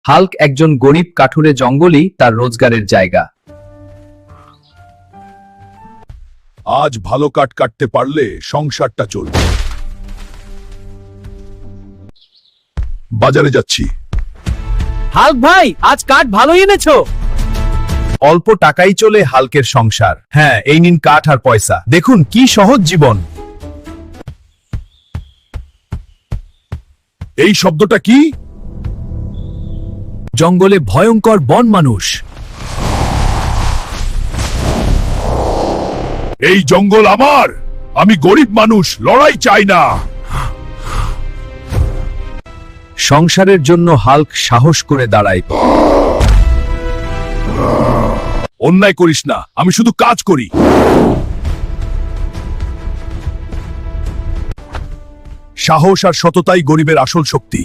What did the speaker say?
Hulk একজন গরিব কাঠুরে, জঙ্গলই তার রোজগারের জায়গা। আজ ভালো কাঠ কাটতে পারলে সংসারটা চলবে। বাজারে যাচ্ছি। হাল্ক ভাই, আজ কাঠ ভালোই এনেছো। অল্প টাকাই চলে হাল্কের সংসার। হ্যাঁ, এই নিন কাঠ আর পয়সা। দেখুন কি সহজ জীবন। এই শব্দটা কি? জঙ্গলে ভয়ঙ্কর বন মানুষ। এই জঙ্গল আমার। আমি গরিব মানুষ, লড়াই চাই না। সংসারের জন্য হাল্ক সাহস করে দাঁড়ায়। অন্যায় করিস না, আমি শুধু কাজ করি। সাহস আর সততাই গরিবের আসল শক্তি।